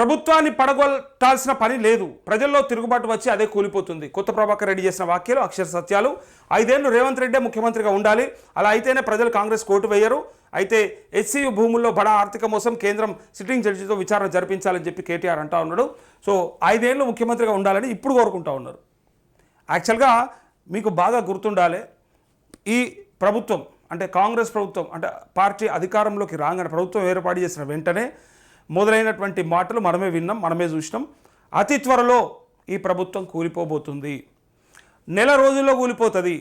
ప్రభుత్వాన్ని పడగొట్టాల్సిన పని లేదు. ప్రజల్లో తిరుగుబాటు వచ్చి అదే కూలిపోతుంది. కొత్త ప్రభాకర్ రెడ్డి చేసిన వ్యాఖ్యలు అక్షర సత్యాలు. 5 ఏళ్లు రేవంత్ రెడ్డే ముఖ్యమంత్రిగా ఉండాలి, అలా అయితేనే ప్రజలు కాంగ్రెస్ కోటు వేయరు. అయితే హెచ్సియు భూముల్లో బడా ఆర్థిక మోసం, కేంద్రం సిట్టింగ్ జడ్జితో విచారణ జరిపించాలని చెప్పి కేటీఆర్ అంటా ఉన్నాడు. సో 5 ఏళ్లు ముఖ్యమంత్రిగా ఉండాలని ఇప్పుడు కోరుకుంటా ఉన్నారు. యాక్చువల్గా మీకు బాగా గుర్తుండాలి, ఈ ప్రభుత్వం అంటే కాంగ్రెస్ ప్రభుత్వం అంటే పార్టీ అధికారంలోకి రాగానే, ప్రభుత్వం ఏర్పాటు చేసిన వెంటనే మొదలైనటువంటి మాటలు మనమే విన్నాం, మనమే చూసినాం. అతి త్వరలో ఈ ప్రభుత్వం కూలిపోబోతుంది, నెల రోజుల్లో కూలిపోతుంది,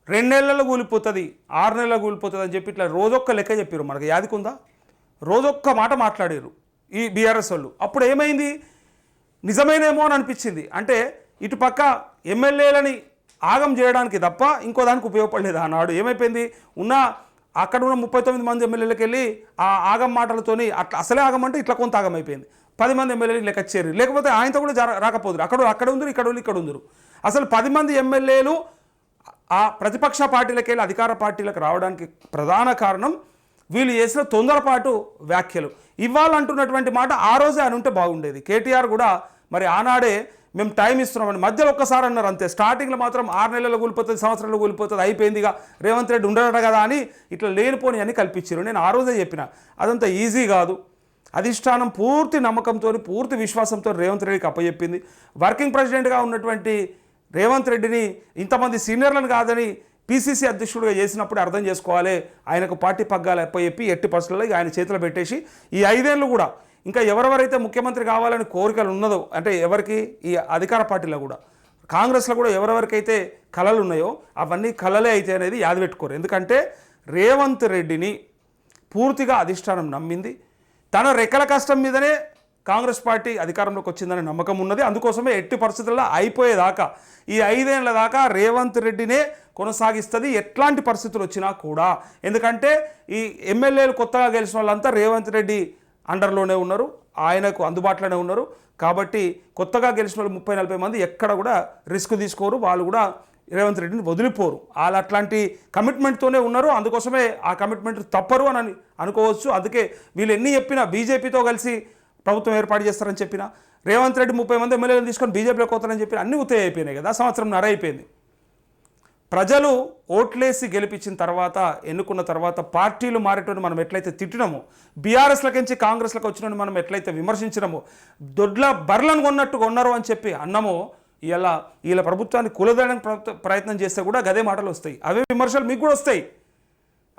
2 నెలల్లో కూలిపోతుంది, 6 నెలల్లో కూలిపోతుంది అని చెప్పి ఇట్లా రోజొక్క లెక్క చెప్పారు. మనకు యాదికుందా? రోజొక్క మాట మాట్లాడారు ఈ బీఆర్ఎస్ వాళ్ళు. అప్పుడు ఏమైంది? నిజమేనేమో అని అనిపించింది. అంటే ఇటుపక్క ఎమ్మెల్యేలని ఆగం చేయడానికి తప్ప ఇంకో దానికి ఉపయోగపడలేదు. ఆనాడు ఏమైపోయింది, అక్కడ ఉన్న 39 మంది ఎమ్మెల్యేలకు వెళ్ళి ఆ ఆగం మాటలతోని అట్లా అసలే ఆగం అంటే ఇట్లా కొంత ఆగం అయిపోయింది. 10 మంది ఎమ్మెల్యేలు లెక్క చేరి, లేకపోతే ఆయనతో కూడా రాకపోదురు. అక్కడ ఉందరు, ఇక్కడ ఉందరు. అసలు 10 మంది ఎమ్మెల్యేలు ఆ ప్రతిపక్ష పార్టీలకు వెళ్ళి అధికార పార్టీలకు రావడానికి ప్రధాన కారణం వీళ్ళు చేసిన తొందరపాటు వ్యాఖ్యలు. ఇవ్వాలంటున్నటువంటి మాట ఆ రోజే అని ఉంటే బాగుండేది. కేటీఆర్ కూడా మరి ఆనాడే మేము టైం ఇస్తున్నామని మధ్యలో ఒక్కసారి అన్నారు అంతే. స్టార్టింగ్లో మాత్రం 6 నెలల్లో కూలిపోతుంది, సంవత్సరంలో కూలిపోతుంది, అయిపోయిందిగా రేవంత్ రెడ్డి ఉండడట కదా అని ఇట్లా లేనిపోని అని కల్పించారు. నేను ఆ రోజే చెప్పిన అదంతా ఈజీ కాదు. అధిష్టానం పూర్తి నమ్మకంతో, పూర్తి విశ్వాసంతో రేవంత్ రెడ్డికి అప్పచెప్పింది. వర్కింగ్ ప్రెసిడెంట్గా ఉన్నటువంటి రేవంత్ రెడ్డిని ఇంతమంది సీనియర్లను కాదని పీసీసీ అధ్యక్షుడిగా చేసినప్పుడు అర్థం చేసుకోవాలి. ఆయనకు పార్టీ పగ్గాలు అప్పచెప్పి ఎట్టి పరిస్థితుల్లో ఆయన చేతిలో పెట్టేసి ఈ 5 ఏళ్ళు కూడా ఇంకా ఎవరెవరైతే ముఖ్యమంత్రి కావాలని కోరికలు ఉన్నదో, అంటే ఎవరికి ఈ అధికార పార్టీలో కూడా కాంగ్రెస్లో కూడా ఎవరెవరికైతే కళలు ఉన్నాయో అవన్నీ కళలే అయితే అనేది యాది పెట్టుకోరు. ఎందుకంటే రేవంత్ రెడ్డిని పూర్తిగా అధిష్టానం నమ్మింది. తన రెక్కల కష్టం మీదనే కాంగ్రెస్ పార్టీ అధికారంలోకి వచ్చిందనే నమ్మకం ఉన్నది. అందుకోసమే ఎట్టి పరిస్థితుల్లో అయిపోయేదాకా ఈ 5 ఏళ్ల దాకా రేవంత్ రెడ్డినే కొనసాగిస్తుంది ఎట్లాంటి పరిస్థితులు వచ్చినా కూడా. ఎందుకంటే ఈ ఎమ్మెల్యేలు కొత్తగా గెలిచిన వాళ్ళంతా రేవంత్ రెడ్డి అండర్లోనే ఉన్నారు, ఆయనకు అందుబాటులోనే ఉన్నారు. కాబట్టి కొత్తగా గెలిచిన వాళ్ళు 30-40 మంది ఎక్కడ కూడా రిస్క్ తీసుకోరు, వాళ్ళు కూడా రేవంత్ రెడ్డిని వదిలిపోరు. వాళ్ళు అట్లాంటి కమిట్మెంట్తోనే ఉన్నారు. అందుకోసమే ఆ కమిట్మెంట్ తప్పరు అని అనుకోవచ్చు. అందుకే వీళ్ళు ఎన్ని చెప్పినా, బీజేపీతో కలిసి ప్రభుత్వం ఏర్పాటు చేస్తారని చెప్పినా, రేవంత్ రెడ్డి 30 మంది ఎమ్మెల్యేలు తీసుకొని బీజేపీలోకి పోతారని చెప్పి అన్ని ఉత్తయ్య అయిపోయినాయి కదా. సంవత్సరంన్నర అయిపోయింది. ప్రజలు ఓట్లేసి గెలిపించిన తర్వాత, ఎన్నుకున్న తర్వాత పార్టీలు మారేటోని మనం ఎట్లయితే తిట్టినామో, బీఆర్ఎస్లకించి కాంగ్రెస్లకు వచ్చినని మనం ఎట్లయితే విమర్శించినామో, దొడ్ల బర్లను కొన్నట్టు కొన్నారు అని చెప్పి అన్నామో, వీళ్ళ ప్రభుత్వాన్ని కూలదడానికి ప్రయత్నం చేస్తే కూడా గదే మాటలు వస్తాయి. అవే విమర్శలు మీకు కూడా వస్తాయి.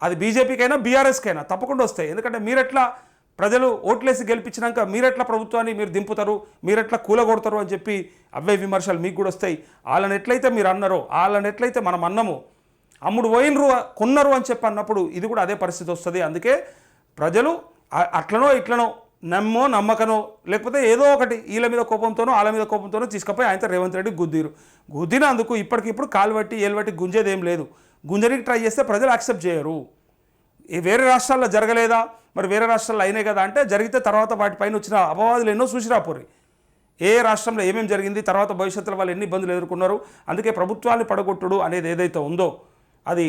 అది బీజేపీకైనా బీఆర్ఎస్కైనా తప్పకుండా వస్తాయి. ఎందుకంటే మీరెట్లా ప్రజలు ఓట్లేసి గెలిపించినాక మీరెట్లా ప్రభుత్వాన్ని మీరు దింపుతారు, మీరెట్లా కూలగొడతారు అని చెప్పి అవే విమర్శలు మీకు కూడా వస్తాయి. వాళ్ళని ఎట్లయితే మీరు అన్నారో, వాళ్ళని ఎట్లయితే మనం అన్నామో, అమ్ముడు పోయినరు కొన్నారు అని చెప్పి అన్నప్పుడు ఇది కూడా అదే పరిస్థితి వస్తుంది. అందుకే ప్రజలు అట్లనో ఇట్లనో నమ్మో నమ్మకనో లేకపోతే ఏదో ఒకటి వీళ్ళ మీద కోపంతోనో వాళ్ళ మీద కోపంతోనో తీసుకుపోయి ఆయనతో రేవంత్ రెడ్డి గుద్దినందుకు ఇప్పటికిప్పుడు కాలు బట్టి ఏలు బట్టి గుంజేదేం లేదు. గుంజనికి ట్రై చేస్తే ప్రజలు యాక్సెప్ట్ చేయరు. వేరే రాష్ట్రాల్లో జరగలేదా, మరి వేరే రాష్ట్రాల్లో అయినాయి కదా అంటే జరిగితే తర్వాత వాటిపైన వచ్చిన అపవాదులు ఎన్నో చూసిరాపోరు. ఏ రాష్ట్రంలో ఏమేమి జరిగింది, తర్వాత భవిష్యత్తులో వాళ్ళు ఎన్ని ఇబ్బందులు ఎదుర్కొన్నారు. అందుకే ప్రభుత్వాన్ని పడగొట్టుడు అనేది ఏదైతే ఉందో అది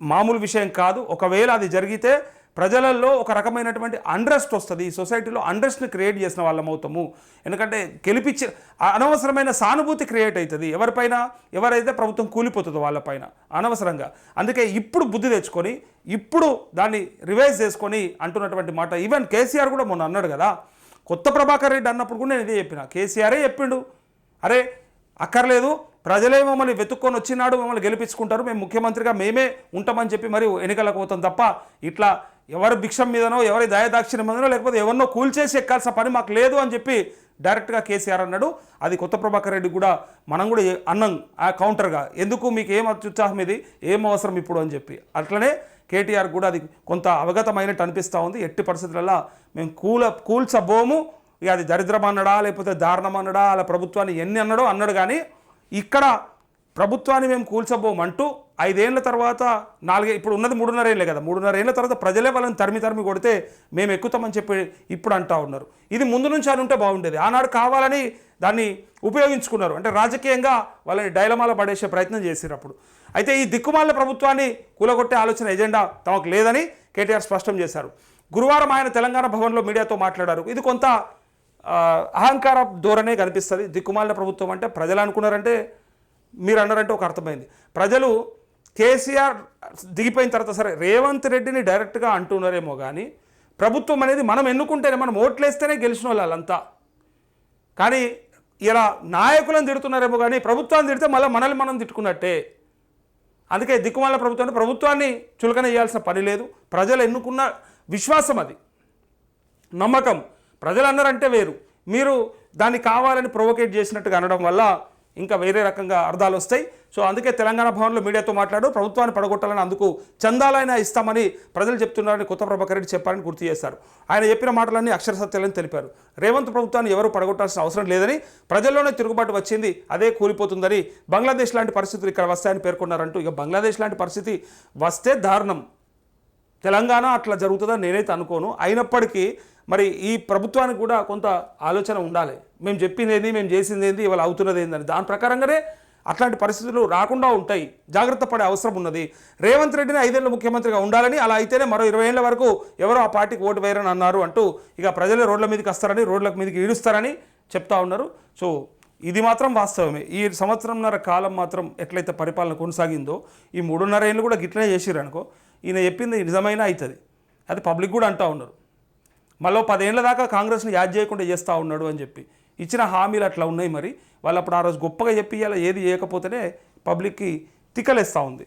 మామూలు విషయం కాదు. ఒకవేళ అది జరిగితే ప్రజలలో ఒక రకమైనటువంటి అండ్రెస్ట్ వస్తుంది. ఈ సొసైటీలో అండ్రెస్ట్ని క్రియేట్ చేసిన వాళ్ళం అవుతాము. ఎందుకంటే గెలిపించి అనవసరమైన సానుభూతి క్రియేట్ అవుతుంది ఎవరిపైన, ఎవరైతే ప్రభుత్వం కూలిపోతుందో వాళ్ళపైన అనవసరంగా. అందుకే ఇప్పుడు బుద్ధి తెచ్చుకొని ఇప్పుడు దాన్ని రివైజ్ చేసుకొని అంటున్నటువంటి మాట. ఈవెన్ కేసీఆర్ కూడా మొన్న అన్నాడు కదా, కొత్త ప్రభాకర్ రెడ్డి అన్నప్పుడు కూడా నేను ఇదే చెప్పిన. కేసీఆరే చెప్పిండు, అరే అక్కర్లేదు, ప్రజలే మమ్మల్ని వెతుక్కొని వచ్చినాడు, మమ్మల్ని గెలిపించుకుంటారు, మేము ముఖ్యమంత్రిగా మేమే ఉంటామని చెప్పి మరి ఎన్నికలకు పోతాం తప్ప ఇట్లా ఎవరి భిక్షం మీదనో, ఎవరి దయాదాక్షిణ్యం మీదనో, లేకపోతే ఎవరినో కూల్చేసి ఎక్కాల్సిన పని మాకు లేదు అని చెప్పి డైరెక్ట్గా కేసీఆర్ అన్నాడు. అది కొత్త ప్రభాకర్ రెడ్డి కూడా మనం కూడా అన్నాం ఆ కౌంటర్గా, ఎందుకు మీకు ఏం అత్యుత్సాహం ఇది, ఏం అవసరం ఇప్పుడు అని చెప్పి. అట్లనే కేటీఆర్ కూడా అది కొంత అవగతమైనట్టు అనిపిస్తూ ఉంది. ఎట్టి పరిస్థితులలో మేము కూల్చబోము, ఇక అది దరిద్రం అన్నడా లేకపోతే దారుణం అన్నడా, అలా ప్రభుత్వాన్ని ఎన్ని అన్నాడు కానీ ఇక్కడ ప్రభుత్వాన్ని మేము కూల్చబోమంటూ 5 ఏళ్ల తర్వాత ఇప్పుడు ఉన్నది 3.5 ఏళ్ళే కదా, 3.5 ఏళ్ల తర్వాత ప్రజలే వాళ్ళని తరిమి కొడితే మేము ఎక్కుతామని చెప్పి ఇప్పుడు అంటూ ఉన్నారు. ఇది ముందు నుంచి అని ఉంటే బాగుండేది. ఆనాడు కావాలని దాన్ని ఉపయోగించుకున్నారు, అంటే రాజకీయంగా వాళ్ళని డైలమాలో పడేసే ప్రయత్నం చేశారు అప్పుడు. అయితే ఈ దిక్కుమాల ప్రభుత్వాన్ని కూలగొట్టే ఆలోచన ఎజెండా తమకు లేదని కేటీఆర్ స్పష్టం చేశారు. గురువారం ఆయన తెలంగాణ భవన్లో మీడియాతో మాట్లాడారు. ఇది కొంత అహంకార ధోరణే కనిపిస్తుంది. దిక్కుమాలిన ప్రభుత్వం అంటే ప్రజలు అనుకున్నారంటే మీరు అన్నారంటే ఒక అర్థమైంది. ప్రజలు కేసీఆర్ దిగిపోయిన తర్వాత సరే రేవంత్ రెడ్డిని డైరెక్ట్గా అంటున్నారేమో కానీ ప్రభుత్వం అనేది మనం ఎన్నుకుంటేనే, మనం ఓట్లేస్తేనే గెలిచిన వాళ్ళంతా. కానీ ఇలా నాయకులను తిడుతున్నారేమో కానీ ప్రభుత్వాన్ని తిడితే మళ్ళీ మనల్ని మనం తిట్టుకున్నట్టే. అందుకే దిక్కుమాలిన ప్రభుత్వం అంటే ప్రభుత్వాన్ని చులకన చేయాల్సిన పని లేదు. ప్రజలు ఎన్నుకున్న విశ్వాసం, అది నమ్మకం. ప్రజలు అన్నారంటే వేరు, మీరు దాన్ని కావాలని ప్రొవోకేట్ చేసినట్టుగా అనడం వల్ల ఇంకా వేరే రకంగా అర్థాలు వస్తాయి. సో అందుకే తెలంగాణ భవన్లో మీడియాతో మాట్లాడు ప్రభుత్వాన్ని పడగొట్టాలని, అందుకు చందాలైనా ఇస్తామని ప్రజలు చెప్తున్నారని కొత్త ప్రభాకర్ రెడ్డి చెప్పారని గుర్తు చేశారు. ఆయన చెప్పిన మాటలన్నీ అక్షర సత్యాలని తెలిపారు. రేవంత్ ప్రభుత్వాన్ని ఎవరు పడగొట్టాల్సిన అవసరం లేదని, ప్రజల్లోనే తిరుగుబాటు వచ్చింది, అదే కూలిపోతుందని, బంగ్లాదేశ్ లాంటి పరిస్థితులు ఇక్కడ వస్తాయని పేర్కొన్నారంటూ. ఇక బంగ్లాదేశ్ లాంటి పరిస్థితి వస్తే దారుణం. తెలంగాణ అట్లా జరుగుతుందని నేనైతే అనుకోను. అయినప్పటికీ మరి ఈ ప్రభుత్వానికి కూడా కొంత ఆలోచన ఉండాలి. మేము చెప్పింది ఏంది, మేము చేసింది ఏంది, ఇవాళ అవుతున్నది ఏందని, దాని ప్రకారంగానే అట్లాంటి పరిస్థితులు రాకుండా ఉంటాయి. జాగ్రత్త పడే అవసరం ఉన్నది. రేవంత్ రెడ్డిని 5 ఏళ్ళు ముఖ్యమంత్రిగా ఉండాలని, అలా అయితేనే మరో 20 ఏళ్ల వరకు ఎవరో ఆ పార్టీకి ఓటు వేయరని అన్నారు అంటూ ఇక ప్రజలే రోడ్ల మీదకి వస్తారని, రోడ్ల మీదకి ఈడుస్తారని చెప్తా ఉన్నారు. సో ఇది మాత్రం వాస్తవమే. ఈ సంవత్సరంన్నర కాలం మాత్రం ఎట్లయితే పరిపాలన కొనసాగిందో ఈ 3.5 ఏళ్ళు కూడా గిట్లనే చేసిర్రు అనుకో, ఈయన చెప్పింది నిజమైన అవుతుంది. అది పబ్లిక్ కూడా అంటూ ఉన్నారు. మళ్ళీ 10 ఏళ్ల దాకా కాంగ్రెస్ని యాద్ చేయకుండా చేస్తూ ఉన్నాడు అని చెప్పి ఇచ్చిన హామీలు అట్లా ఉన్నాయి. మరి వాళ్ళు అప్పుడు ఆ రోజు గొప్పగా చెప్పి ఇలా ఏది చేయకపోతేనే పబ్లిక్కి తిక్కలేస్తూ ఉంది.